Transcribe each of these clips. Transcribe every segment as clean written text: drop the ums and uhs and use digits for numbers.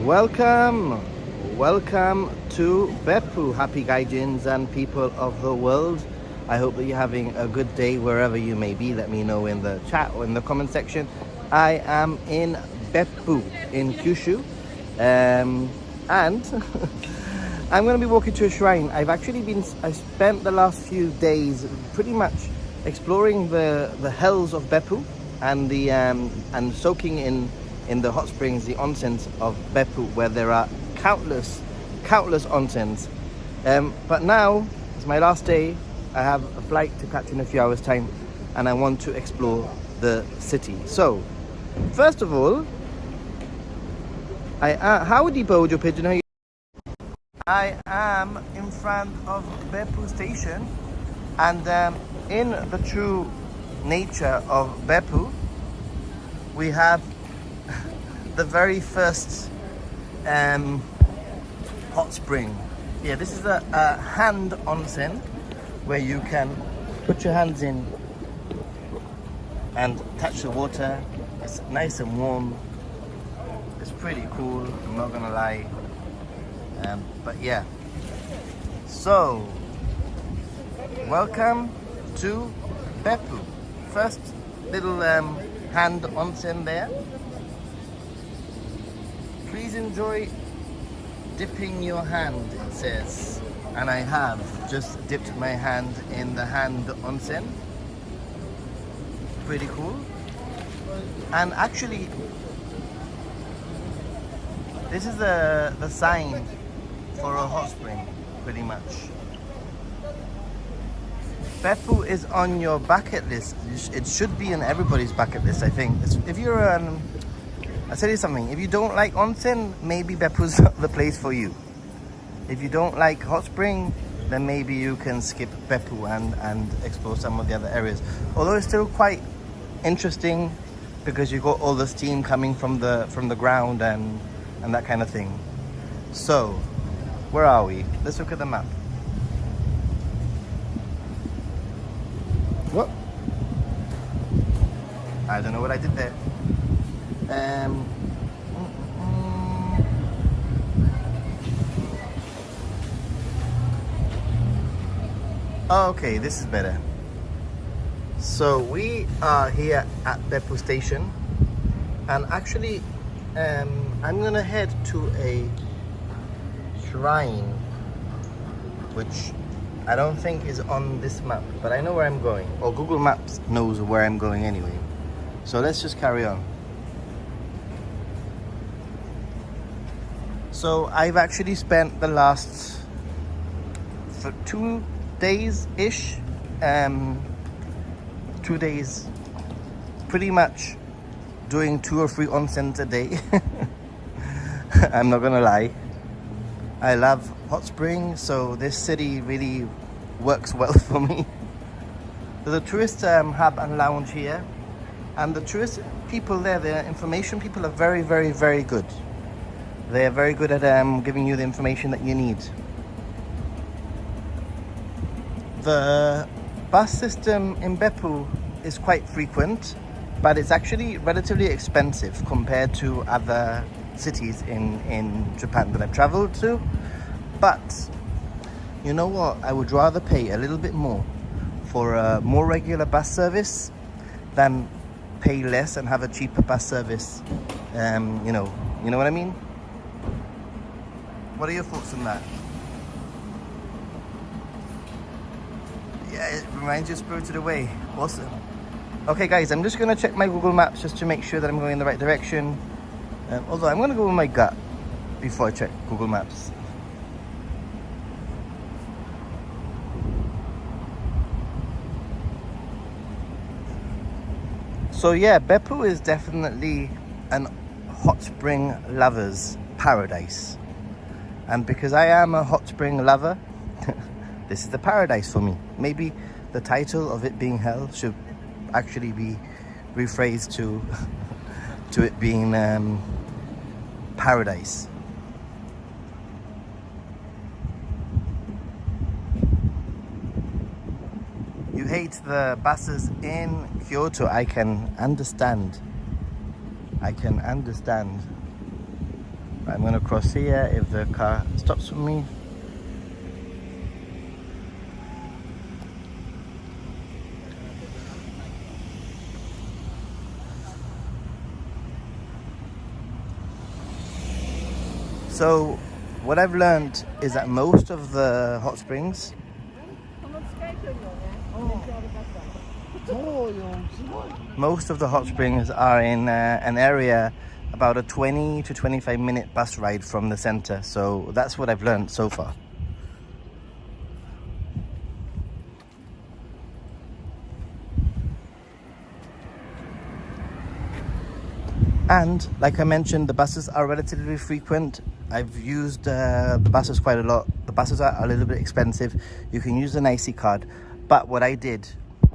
Welcome, welcome to Beppu, happy gaijins and people of the world. I hope that you're having a good day wherever you may be. Let me know in the chat or in the comment section. I am in Beppu in Kyushu, and I'm going to be walking to a shrine. I spent the last few days pretty much exploring the hells of Beppu and and soaking in the hot springs, the onsens of Beppu, where there are countless onsens. But now it's my last day. I have a flight to catch in a few hours time, and I want to explore the city. So first of all, howdy Bojo Pigeon. I am in front of Beppu station, and in the true nature of Beppu, we have the very first hot spring. Yeah, this is a hand onsen where you can put your hands in and touch the water. It's nice and warm. It's pretty cool, I'm not gonna lie. But yeah, so welcome to Beppu. First little hand onsen there. Please enjoy dipping your hand, it says, and I have just dipped my hand in the hand onsen. Pretty cool. And actually, this is the sign for a hot spring, pretty much. Beppu is on your bucket list. It should be in everybody's bucket list, I think. If you're I'll tell you something, if you don't like onsen, maybe Beppu's not the place for you. If you don't like hot spring, then maybe you can skip Beppu and explore some of the other areas. Although it's still quite interesting because you got all the steam coming from the ground and that kind of thing. So, where are we? Let's look at the map. What? I don't know what I did there. Okay, this is better. So we are here at Beppu station, and actually I'm gonna head to a shrine which I don't think is on this map, but I know where I'm going, or Google Maps knows where I'm going anyway. So let's just carry on. So I've actually spent the last for 2 days-ish, 2 days pretty much doing 2 or 3 onsens a day. I'm not gonna lie. I love hot springs, so this city really works well for me. There's a tourist hub and lounge here, and the tourist people there, the information people are very, very, very good. They are very good at giving you the information that you need. The bus system in Beppu is quite frequent, but it's actually relatively expensive compared to other cities in Japan that I've traveled to. But you know what? I would rather pay a little bit more for a more regular bus service than pay less and have a cheaper bus service. You know what I mean? What are your thoughts on that? Yeah, it reminds you of Spirited Away. Awesome. Okay guys, I'm just gonna check my Google Maps just to make sure that I'm going in the right direction. Although I'm gonna go with my gut before I check Google Maps. So yeah, Beppu is definitely an hot spring lover's paradise. And because I am a hot spring lover, this is the paradise for me. Maybe the title of it being hell should actually be rephrased to it being paradise. You hate the buses in Kyoto. I can understand. I'm gonna cross here if the car stops for me. So what I've learned is that most of the hot springs are in an area about a 20 to 25 minute bus ride from the center. So that's what I've learned so far. And like I mentioned, the buses are relatively frequent. I've used the buses quite a lot. The buses are a little bit expensive. You can use an IC card. But what I did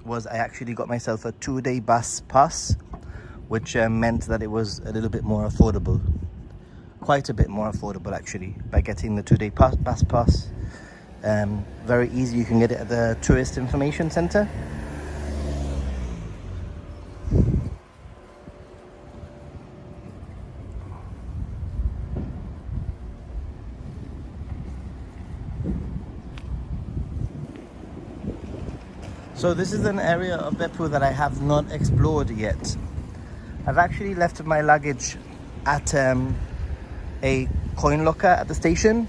was I actually got myself a 2-day bus pass, which meant that it was a little bit more affordable. Quite a bit more affordable, actually, by getting the 2-day bus pass. Very easy. You can get it at the Tourist Information Center. So this is an area of Beppu that I have not explored yet. I've actually left my luggage at a coin locker at the station.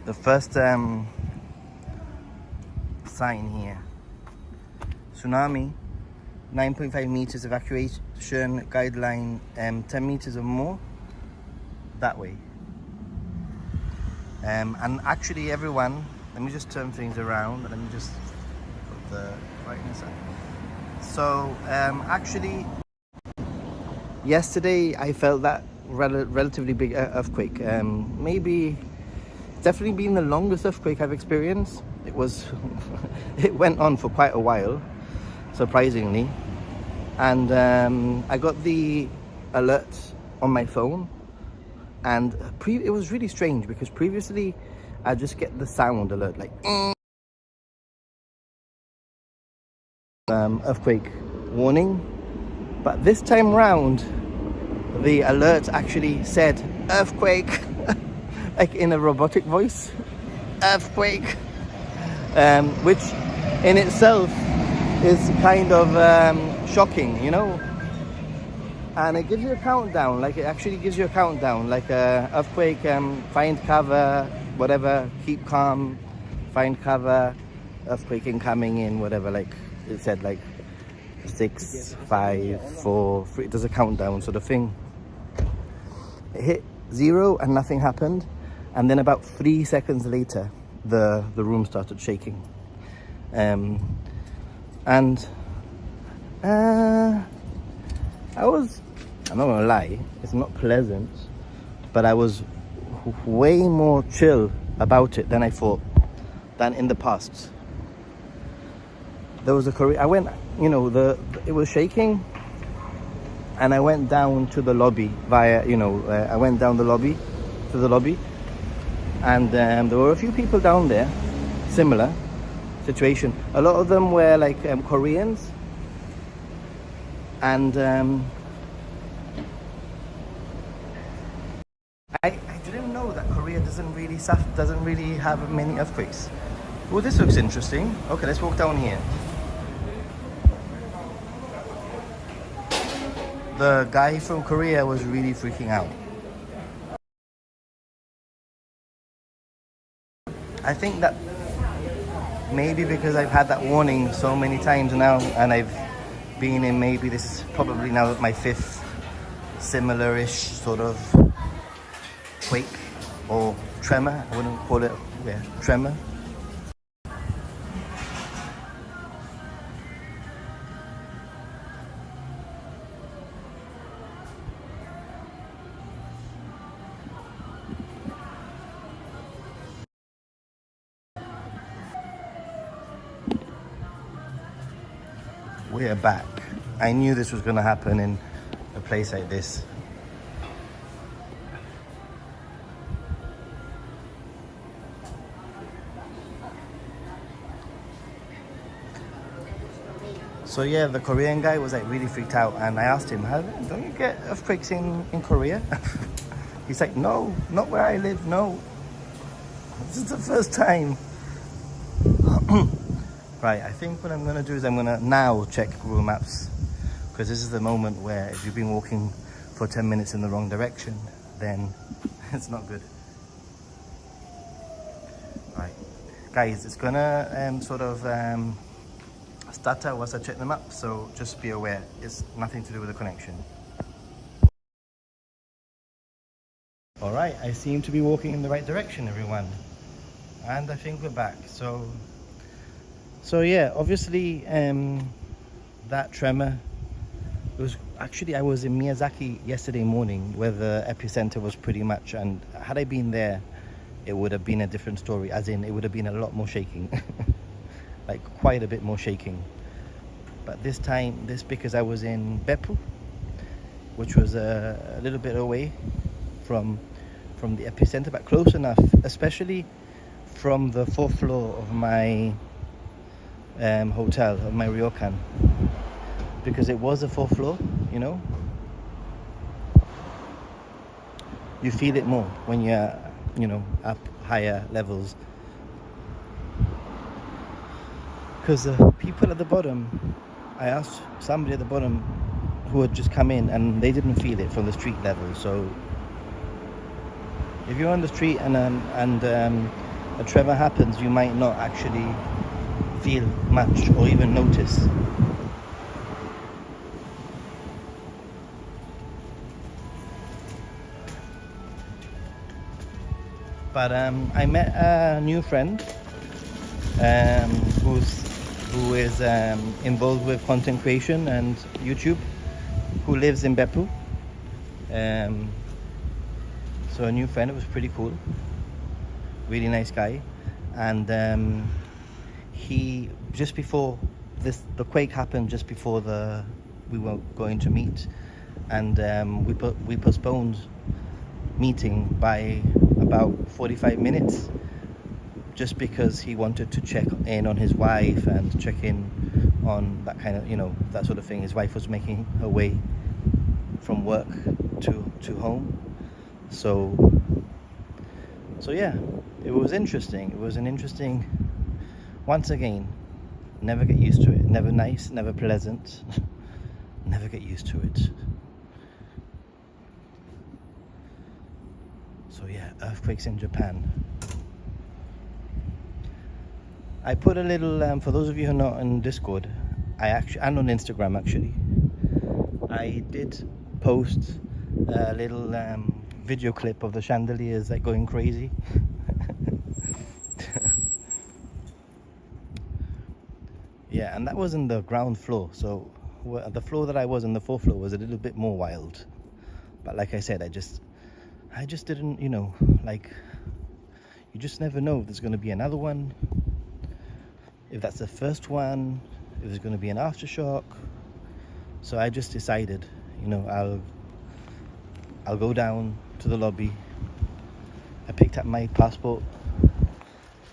The first sign here, tsunami, 9.5 meters evacuation guideline, 10 meters or more, that way. And actually everyone, let me just turn things around, let me just put the brightness up. So actually yesterday I felt that relatively big earthquake. Maybe definitely been the longest earthquake I've experienced. It was it went on for quite a while, surprisingly. And I got the alert on my phone, and it was really strange because previously I just get the sound alert like earthquake warning, but this time round the alert actually said earthquake like in a robotic voice, earthquake, which in itself is kind of shocking, you know. And it gives you a countdown, like it actually gives you a countdown, like earthquake, find cover, whatever, keep calm, find cover, earthquake incoming in, whatever, like it said, like 6, 5, 4, 3, it does a countdown. So the thing, it hit 0 and nothing happened. And then about 3 seconds later, the room started shaking. I'm not gonna lie, it's not pleasant, but I was way more chill about it than I thought, than in the past. There was I went, you know, it was shaking, and I went down to the lobby I went down the lobby to the lobby, and there were a few people down there, similar situation. A lot of them were like Koreans, and I didn't know that Korea doesn't really have many earthquakes. Oh, this looks interesting. Okay, let's walk down here. The guy from Korea was really freaking out. I think that maybe because I've had that warning so many times now, and I've been in, maybe this is probably now my 5th similar-ish sort of quake or tremor. I wouldn't call it, tremor. we're back. I knew this was going to happen in a place like this. So yeah, the Korean guy was like really freaked out, and I asked him, don't you get earthquakes in Korea? He's like, no, not where I live, no. This is the first time. Right, I think what I'm gonna do is I'm gonna now check Google Maps, because this is the moment where if you've been walking for 10 minutes in the wrong direction, then it's not good. Right, guys, it's gonna stutter once I check them up, so just be aware, it's nothing to do with the connection. All right, I seem to be walking in the right direction, everyone, and I think we're back. So yeah, obviously that tremor was actually, I was in Miyazaki yesterday morning where the epicenter was pretty much, and had I been there it would have been a different story, as in it would have been a lot more shaking. Like quite a bit more shaking. But this time, because I was in Beppu, which was a little bit away from the epicenter, but close enough, especially from the 4th floor of my hotel, of my ryokan, because it was a 4th floor, you know. You feel it more when you're, you know, up higher levels. Because the people at the bottom, I asked somebody at the bottom who had just come in, and they didn't feel it from the street level. So if you're on the street and a tremor happens, you might not actually feel much or even notice. But I met a new friend who is involved with content creation and YouTube, who lives in Beppu. So a new friend, it was pretty cool, really nice guy. And he, just before the quake happened, just before we were going to meet, and we postponed meeting by about 45 minutes, just because he wanted to check in on his wife and check in on that kind of, you know, that sort of thing. His wife was making her way from work to home. So yeah, it was interesting. It was an interesting, once again, never get used to it. Never nice, never pleasant. Never get used to it. So yeah, earthquakes in Japan. I put a little, for those of you who are not on Discord, and on Instagram actually, I did post a little video clip of the chandeliers like going crazy. Yeah, and that was in the ground floor, so the floor that I was on, the 4th floor, was a little bit more wild. But like I said, I just didn't, you know, like, you just never know if there's going to be another one, if that's the first one, if there's going to be an aftershock. So I just decided, you know, I'll go down to the lobby. I picked up my passport,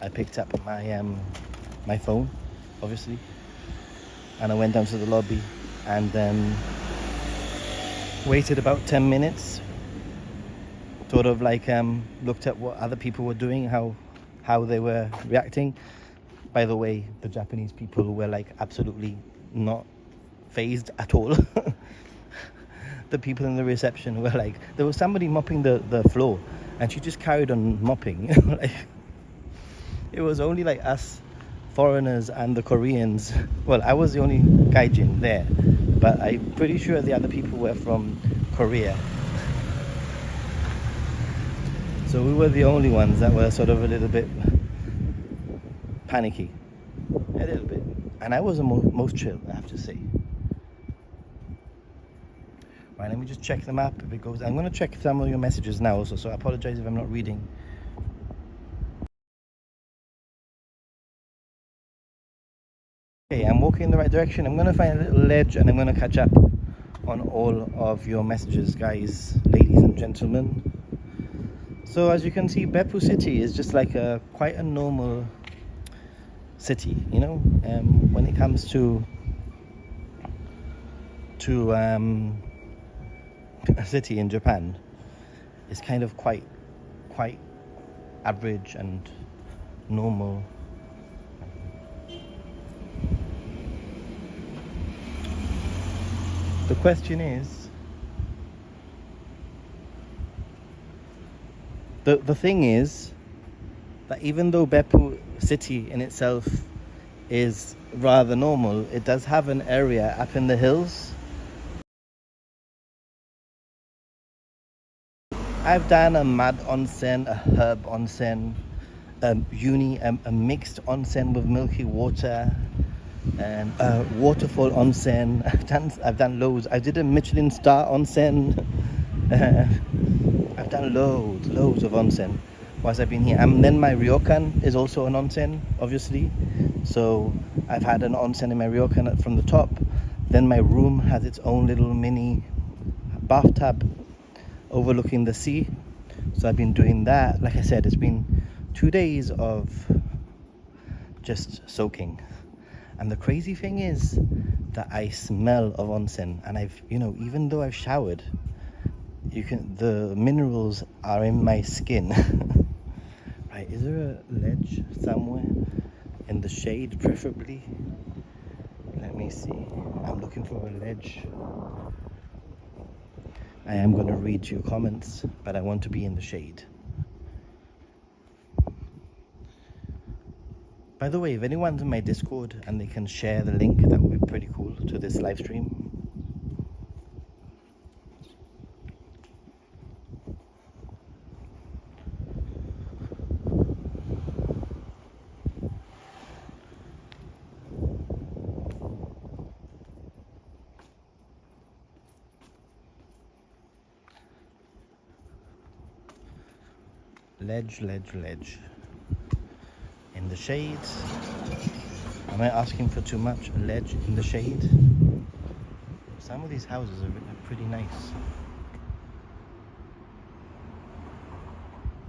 I picked up my phone, obviously, and I went down to the lobby and waited about 10 minutes, sort of like looked at what other people were doing, how they were reacting. By the way, the Japanese people were like absolutely not phased at all. The people in the reception were like, there was somebody mopping the floor, and she just carried on mopping. Like, it was only like us foreigners and the Koreans. Well, I was the only gaijin there, but I'm pretty sure the other people were from Korea. So we were the only ones that were sort of a little bit panicky, a little bit. And I was the most chill, I have to say. Right, let me just check the map if it goes. I'm going to check some of your messages now also, so I apologize if I'm not reading. Okay, I'm walking in the right direction. I'm going to find a little ledge and I'm going to catch up on all of your messages, guys, ladies and gentlemen. So as you can see, Beppu city is just like quite a normal city, you know, when it comes to a city in Japan. It's kind of quite average and normal. The question is, the thing is that even though Beppu city in itself is rather normal, it does have an area up in the hills. I've done a mud onsen, a herb onsen, a mixed onsen with milky water, waterfall onsen. I've done loads. I did a Michelin star onsen. I've done loads of onsen whilst I've been here. And then my ryokan is also an onsen, obviously. So I've had an onsen in my ryokan from the top. Then my room has its own little mini bathtub overlooking the sea. So I've been doing that. Like I said, it's been 2 days of just soaking. And the crazy thing is that I smell of onsen, and I've, you know, even though I've showered, the minerals are in my skin. Right, is there a ledge somewhere in the shade, preferably? Let me see. I'm looking for a ledge. I am going to read your comments, but I want to be in the shade. By the way, if anyone's in my Discord and they can share the link, that would be pretty cool, to this live stream. Ledge. In the shade. Am I asking for too much? A ledge in the shade? Some of these houses are pretty nice.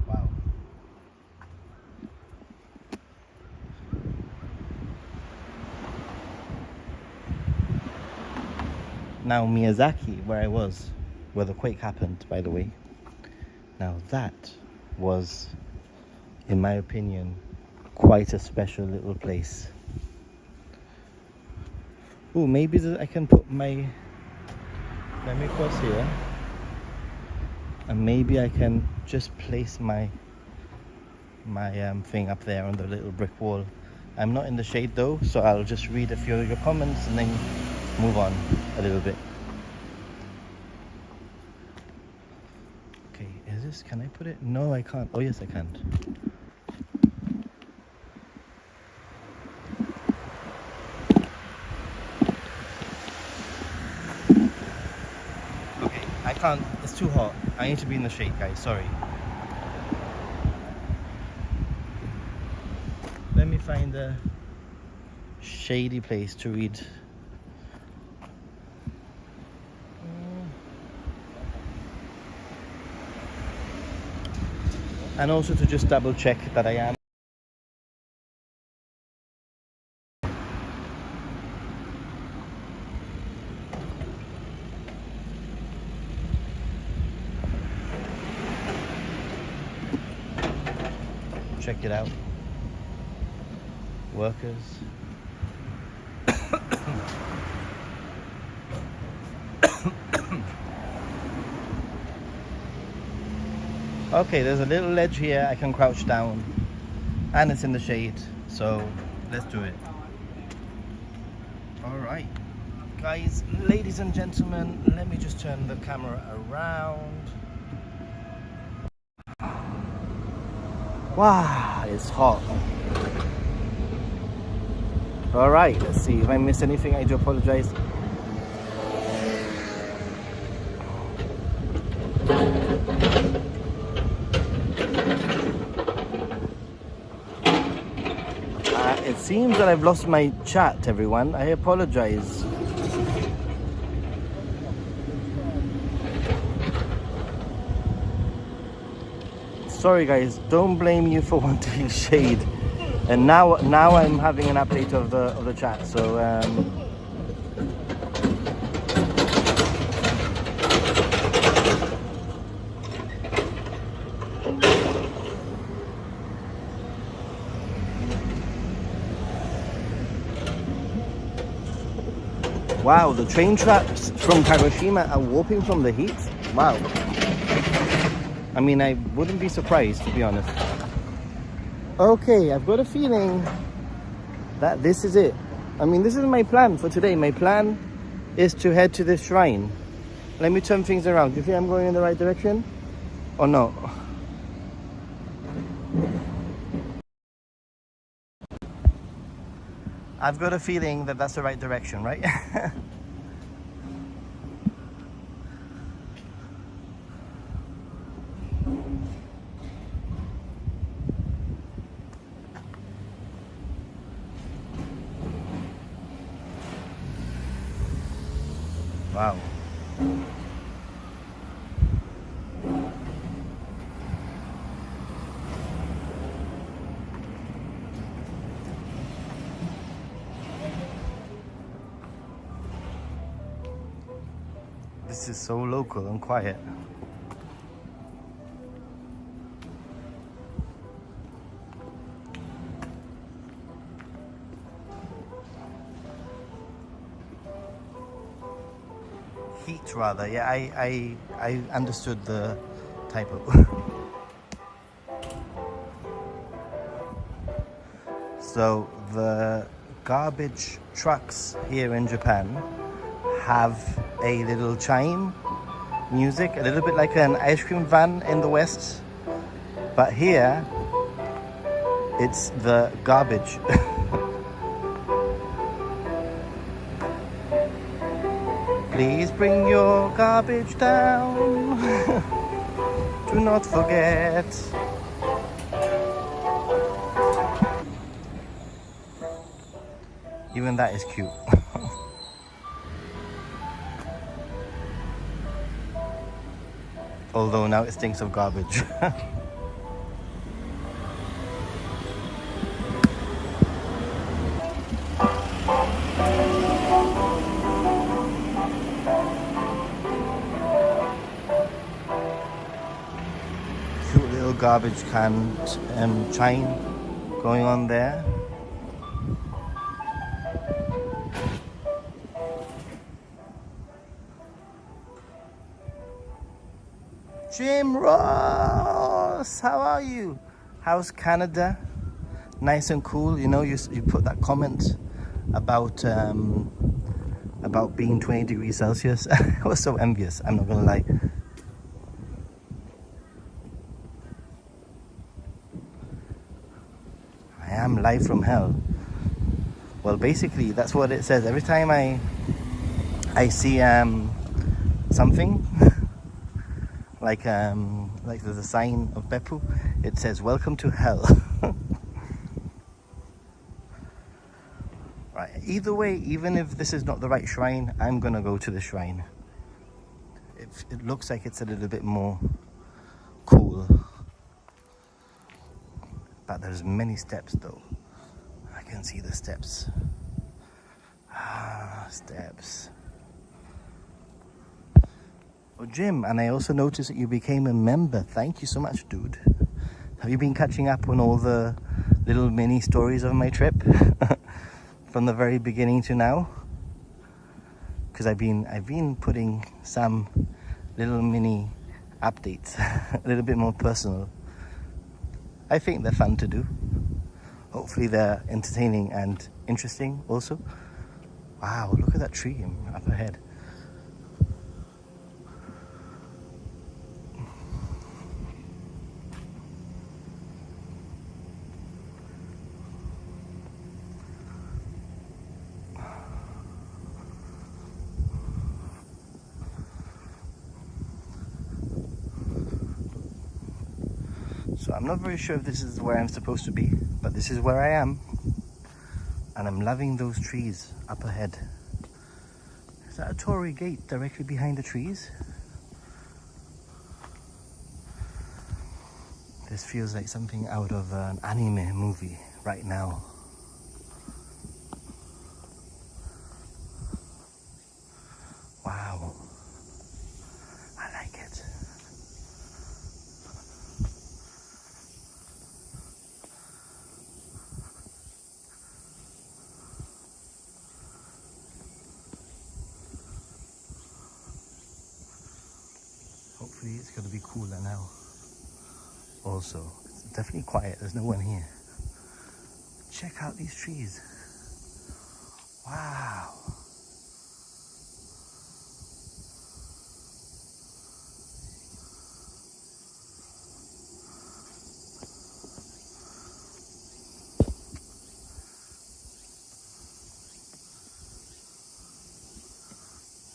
Wow. Now Miyazaki, where I was, where the quake happened, by the way. Now that was, in my opinion, quite a special little place. Oh, maybe I can put my, let me cross here, and maybe I can just place my thing up there on the little brick wall. I'm not in the shade though, so I'll just read a few of your comments and then move on a little bit. Okay, is this, can I put it? No, I can't. Oh yes, I can. I can't, it's too hot. I need to be in the shade, guys, sorry. Let me find a shady place to read. And also to just double check that I am. Check it out. Workers. Okay, there's a little ledge here. I can crouch down and it's in the shade, so let's do it. All right, guys, ladies and gentlemen, let me just turn the camera around. Wow, it's hot. All right, let's see. If I missed anything, I do apologize. It seems that I've lost my chat, everyone. I apologize. Sorry guys, don't blame you for wanting shade. And now I'm having an update of the chat. So wow, the train tracks from Kagoshima are warping from the heat. Wow. I mean, I wouldn't be surprised, to be honest. Okay, I've got a feeling that this is it. I mean, this is my plan for today. My plan is to head to this shrine. Let me turn things around. Do you think I'm going in the right direction or no? I've got a feeling that that's the right direction, right? Wow. This is so local and quiet. Heat rather, yeah, I understood the typo. So the garbage trucks here in Japan have a little chime music, a little bit like an ice cream van in the West, but here it's the garbage. Please bring your garbage down. Do not forget. Even that is cute. Although now it stinks of garbage. Cute little garbage can chime going on there. Jim Ross, how are you? How's Canada? Nice and cool. You know, you put that comment about being 20 degrees Celsius. I was so envious, I'm not gonna lie. I am live from hell. Well, basically that's what it says. Every time I see something like there's a sign of Beppu, it says welcome to hell. Right, either way, even if this is not the right shrine, I'm gonna go to the shrine. It looks like it's a little bit more cool, but there's many steps though. I can see the steps. Steps. Oh, Jim, and I also noticed that you became a member. Thank you so much, dude. Have you been catching up on all the little mini stories of my trip from the very beginning to now? Because I've been putting some little mini updates, a little bit more personal. I think they're fun to do. Hopefully they're entertaining and interesting also. Wow, look at that tree up ahead. So I'm not very sure if this is where I'm supposed to be, but this is where I am. And I'm loving those trees up ahead. Is that a Torii gate directly behind the trees? This feels like something out of an anime movie right now. Wow. I like it. Hopefully it's going to be cooler now. Also, it's definitely quiet. There's no one here. Check out these trees. Wow.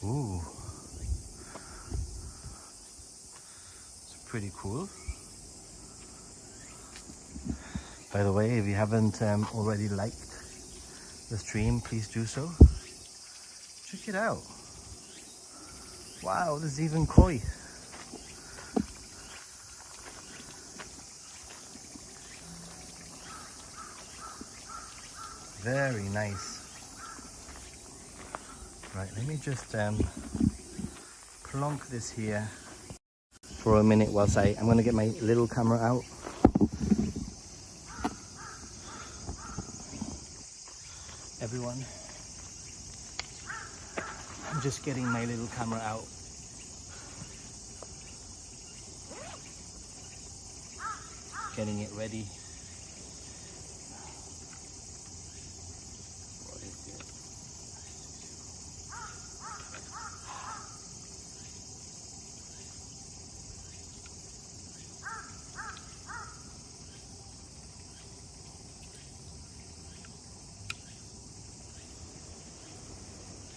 Ooh. It's pretty cool. By the way, if you haven't already liked the stream, please do so. Check it out. Wow, there's even koi. Very nice. Right, let me just plonk this here for a minute whilst I'm going to get my little camera out. Everyone, I'm just getting my little camera out. Getting it ready. What is it?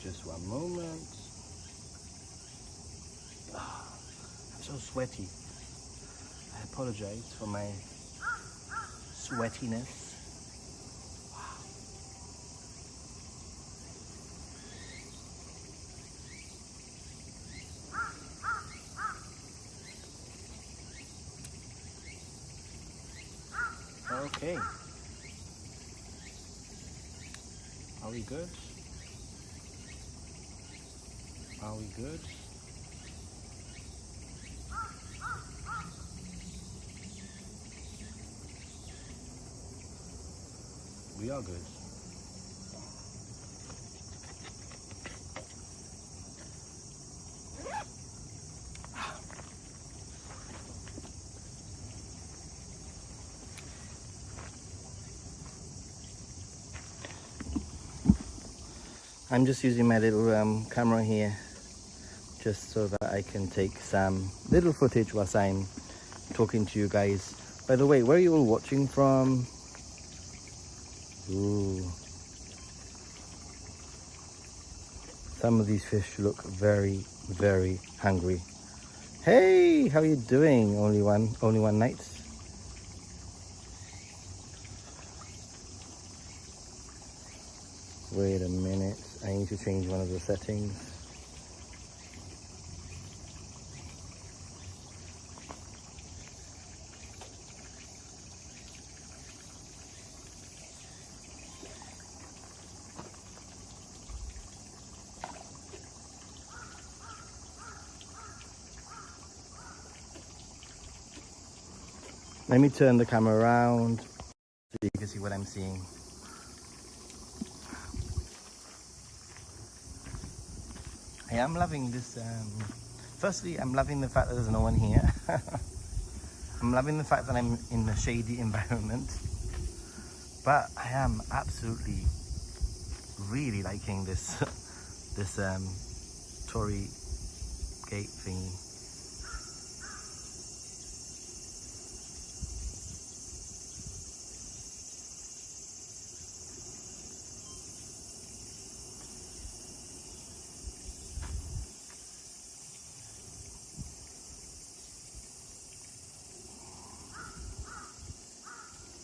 Just one moment. I'm so sweaty. I apologize for my sweatiness. Okay. Are we good? Are we good? We are good. I'm just using my little camera here just so that I can take some little footage whilst I'm talking to you guys. By the way, where are you all watching from? Ooh. Some of these fish look very, very hungry. Hey, how are you doing? Only one night. Wait a minute, I need to change one of the settings. Let me turn the camera around so you can see what I'm seeing. I am loving this. Firstly, I'm loving the fact that there's no one here. I'm loving the fact that I'm in a shady environment. But I am absolutely really liking this this Torii gate thingy.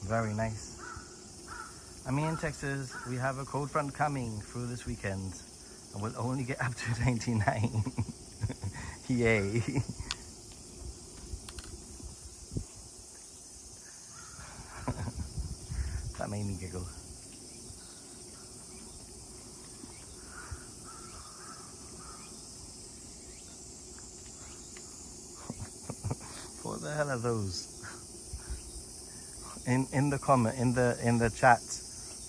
Very nice. I mean, in Texas, we have a cold front coming through this weekend, and we'll only get up to 99. Yay. That made me giggle. What the hell are those? In the comment, in the chat,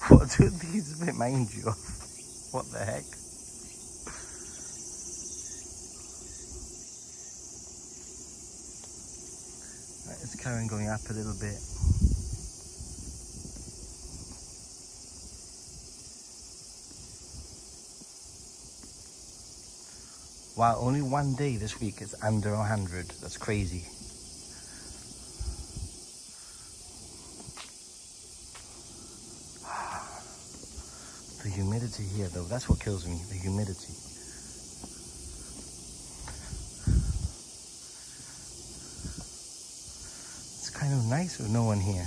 what do these remind you of? What the heck? Right, it's Karen going up a little bit. Wow, only one day this week is under 100. That's crazy. The humidity here, though, that's what kills me, the humidity. It's kind of nice with no one here,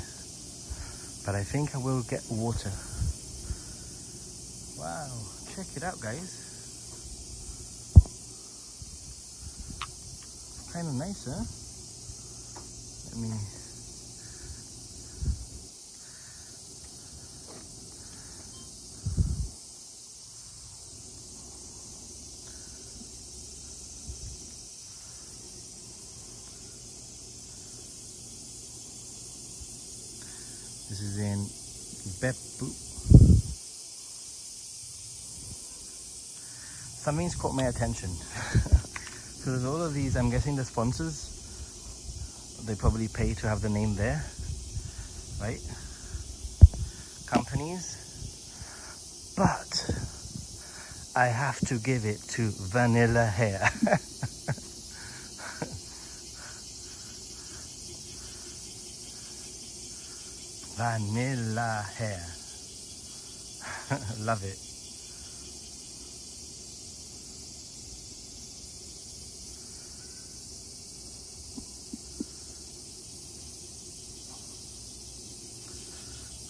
but I think I will get water. Wow, check it out, guys. Kind of nice, huh? Let me... This is in Beppu. Something's caught my attention. So there's all of these, I'm guessing the sponsors, they probably pay to have the name there, right? Companies. But I have to give it to Vanilla Hair. Vanilla Hair. Love it.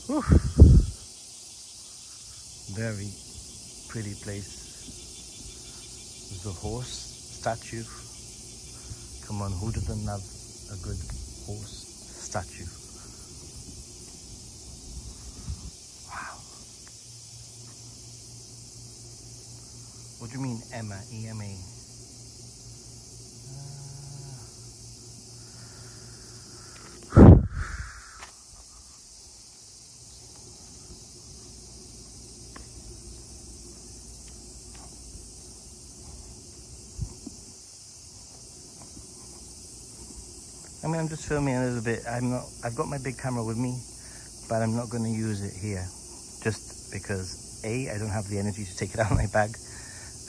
Whew. Very pretty place. There's a horse statue. Come on, who doesn't love a good horse statue? Wow. What do you mean, Emma? E-M-A? I mean, I'm just filming a little bit. I've got my big camera with me, but I'm not going to use it here. Just because A, I don't have the energy to take it out of my bag,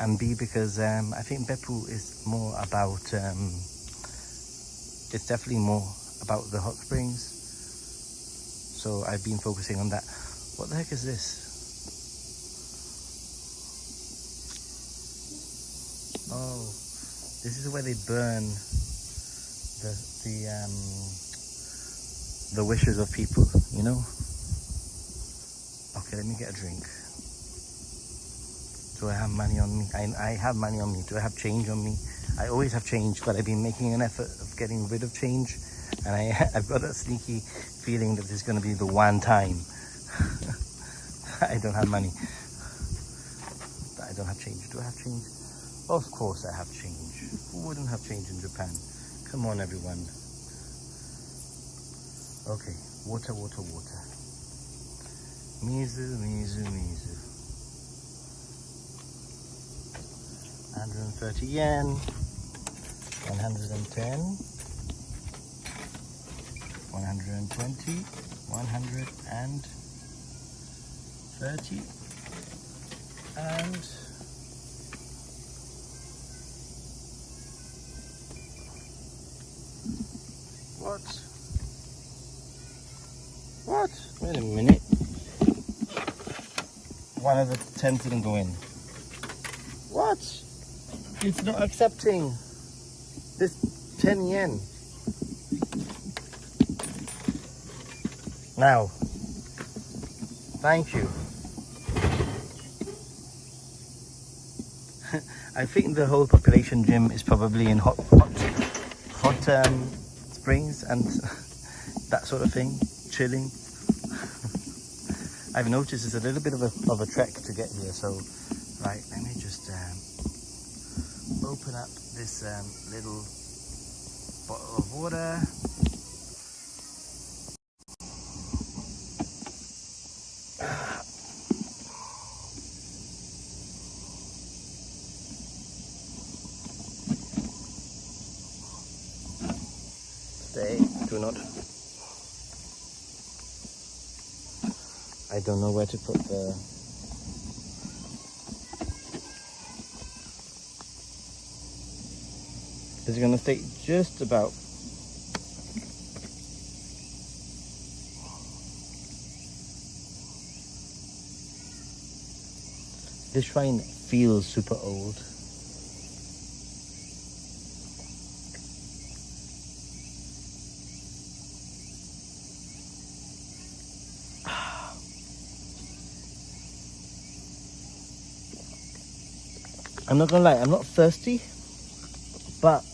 and B, because I think Beppu is more about, it's definitely more about the hot springs. So I've been focusing on that. What the heck is this? Oh, this is where they burn the wishes of people, you know? Okay, let me get a drink. Do I have money on me? I have money on me. Do I have change on me? I always have change, but I've been making an effort of getting rid of change, and I've got a sneaky feeling that this is going to be the one time I don't have money. I don't have change. Do I have change? Of course I have change. Who wouldn't have change in Japan? Come on, everyone. Okay, water, water, water. Mizu, mizu, mizu. 130 yen. 110. 120. 130. And... What? What? Wait a minute. One of the 10 didn't go in. What? It's not accepting this 10 yen. Now, Thank you. I think the whole population gym is probably in hot springs and that sort of thing, chilling. I've noticed it's a little bit of a trek to get here, so right, let me just open up this little bottle of water. Stay, do not. I don't know where to put the. It's gonna stay just about. This shrine feels super old. I'm not gonna lie, I'm not thirsty, but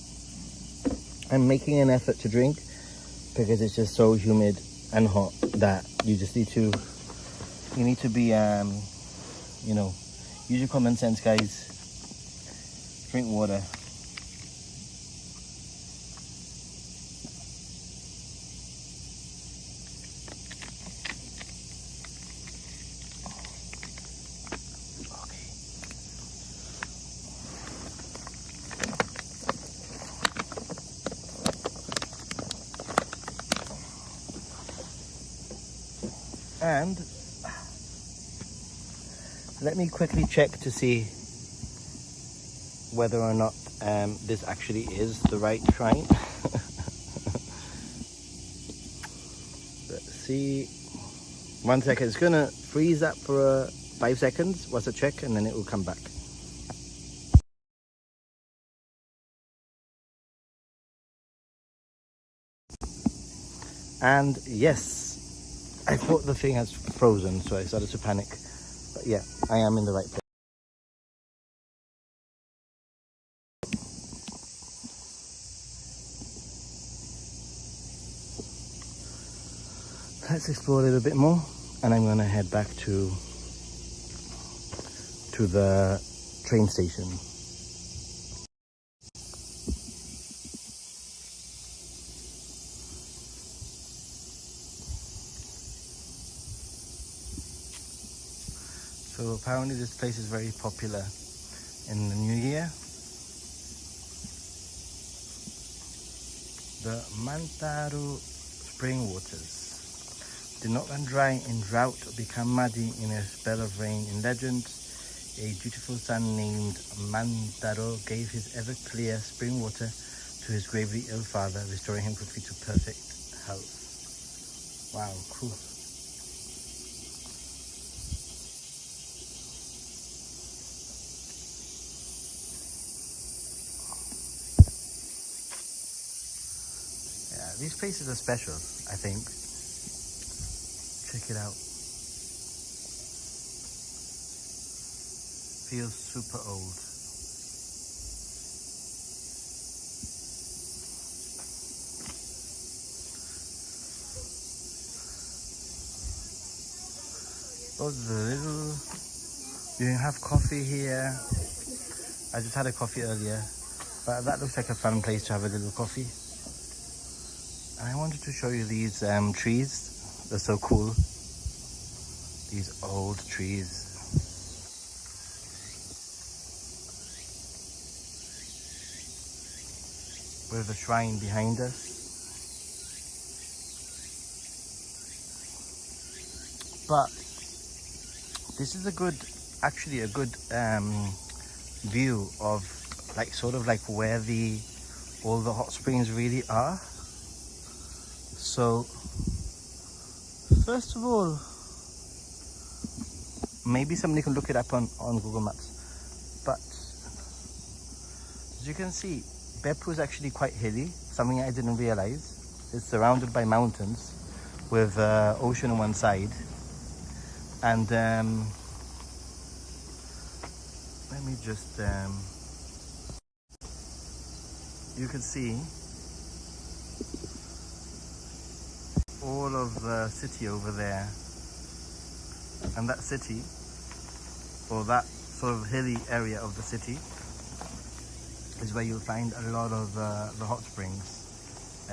I'm making an effort to drink because it's just so humid and hot that you just need to, be, you know, use your common sense, guys. Drink water. And let me quickly check to see whether or not this actually is the right shrine. Let's see. 1 second. It's gonna freeze up for 5 seconds. What's a check, and then it will come back. And yes, I thought the thing has frozen, so I started to panic. But yeah, I am in the right place. Let's explore a little bit more, and I'm gonna head back to the train station. So apparently this place is very popular in the new year. The Mantaru spring waters do not run dry in drought or become muddy in a spell of rain. In legend, a dutiful son named Mantaro gave his ever clear spring water to his gravely ill father, restoring him quickly to perfect health. Wow, cool. These places are special, I think. Check it out. Feels super old. Those are the little. You can have coffee here. I just had a coffee earlier, but that looks like a fun place to have a little coffee. And I wanted to show you these trees. They're so cool. These old trees. With a shrine behind us. But this is actually a good view of sort of where all the hot springs really are. So first of all, maybe somebody can look it up on Google Maps, but as you can see, Beppu is actually quite hilly, something I didn't realize. It's surrounded by mountains with ocean on one side, And let me just, you can see all of the city over there. And that city, or that sort of hilly area of the city, is where you'll find a lot of the hot springs.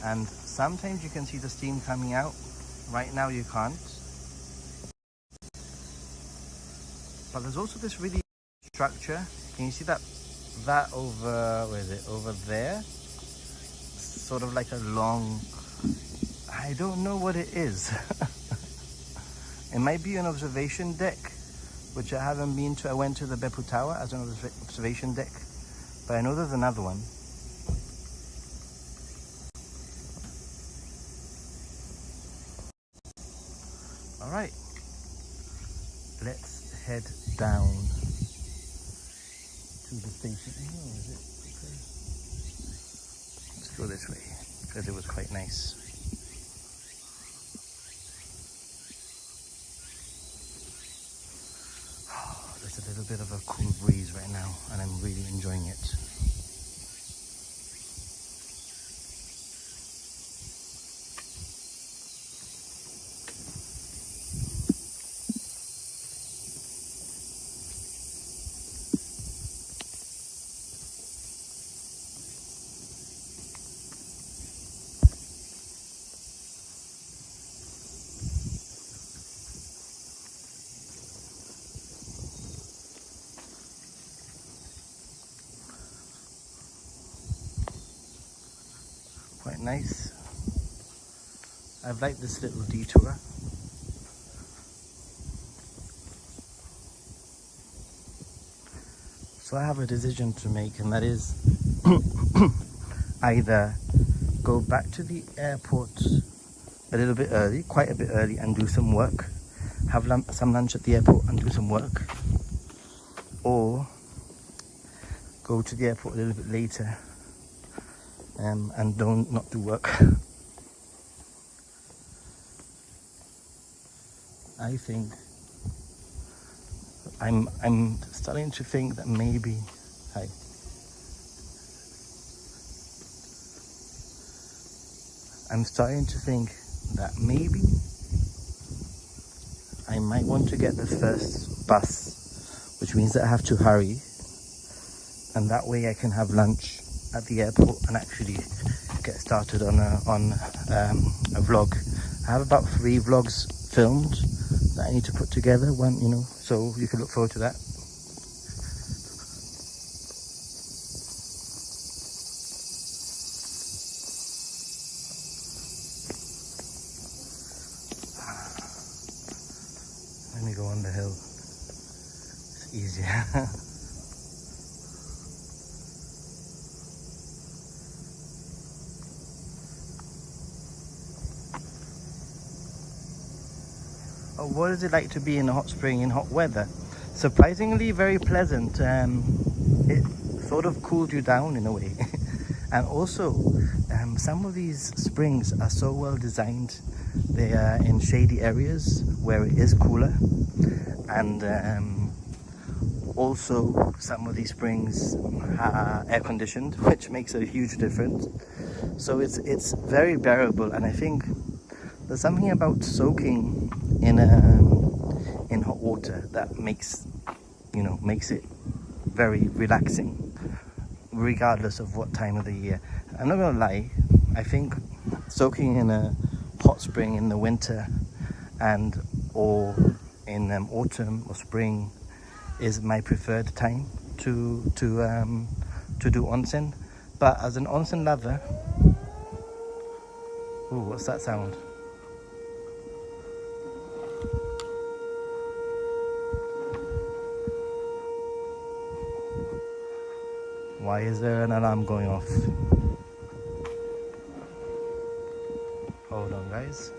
And sometimes you can see the steam coming out. Right now you can't. But there's also this really structure. Can you see that? That over, where is it? Over there? Sort of like a long, I don't know what it is. It might be an observation deck, which I haven't been to. I went to the Beppu Tower as an observation deck, but I know there's another one. All right, let's head down to the station. Oh, is it? Okay. Let's go this way, because it was quite nice. There's a little bit of a cool breeze right now, and I'm really enjoying it. Quite nice. I've liked this little detour. So I have a decision to make, and that is either go back to the airport a little bit early, quite a bit early, and do some work, have some lunch at the airport and do some work, or go to the airport a little bit later and not do work. I think I'm starting to think that maybe I'm starting to think that maybe I might want to get the first bus, which means that I have to hurry, and that way I can have lunch at the airport and actually get started on a vlog. I have about 3 vlogs filmed that I need to put together, so you can look forward to that. Let me go on the hill, it's easier. Oh, what is it like to be in a hot spring in hot weather? Surprisingly very pleasant. It sort of cooled you down in a way. And also, some of these springs are so well designed. They are in shady areas where it is cooler. And also, some of these springs are air conditioned, which makes a huge difference. So it's very bearable, and I think there's something about soaking in hot water that makes it very relaxing, regardless of what time of the year. I'm not gonna lie, I think soaking in a hot spring in the winter or in autumn or spring is my preferred time to do onsen. But as an onsen lover, ooh, what's that sound? Why is there an alarm going off? Hold on, guys.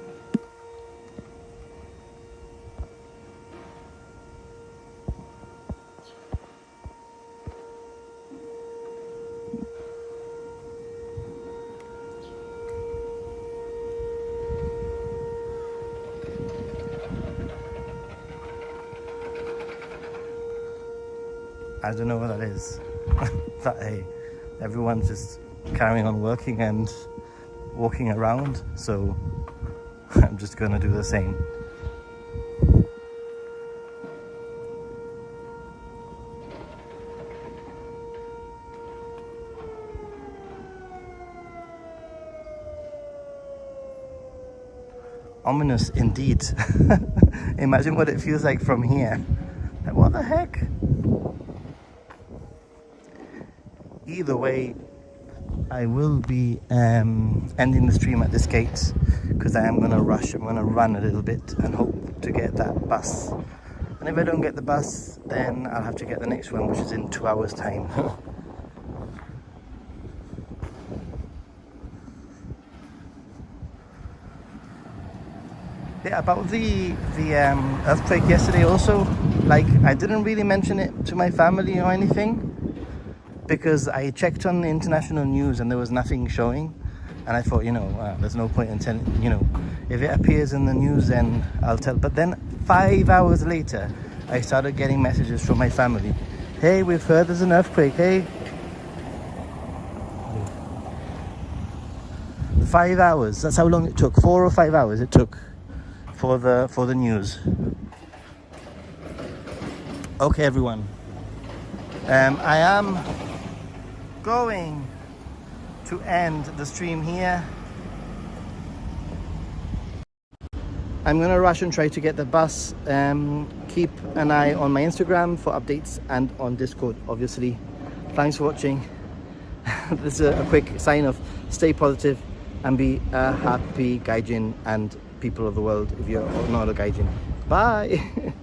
I don't know what that is. But hey, everyone's just carrying on working and walking around, so I'm just gonna do the same. Ominous indeed. Imagine what it feels like from here. Like, what the heck? Either way, I will be ending the stream at this gate because I am going to rush. I'm going to run a little bit and hope to get that bus. And if I don't get the bus, then I'll have to get the next one, which is in 2 hours' time. Yeah, about the earthquake yesterday also, like, I didn't really mention it to my family or anything because I checked on the international news and there was nothing showing, and I thought, there's no point in telling, if it appears in the news then I'll tell. But then 5 hours later I started getting messages from my family. Hey, we've heard there's an earthquake. Hey, 5 hours, that's how long it took. 4 or 5 hours it took for the news. Okay, everyone, I am going to end the stream here. I'm gonna rush and try to get the bus. Keep an eye on my Instagram for updates and on Discord, obviously. Thanks for watching. This is a quick sign of stay positive and be a happy gaijin and people of the world if you're not a gaijin. Bye.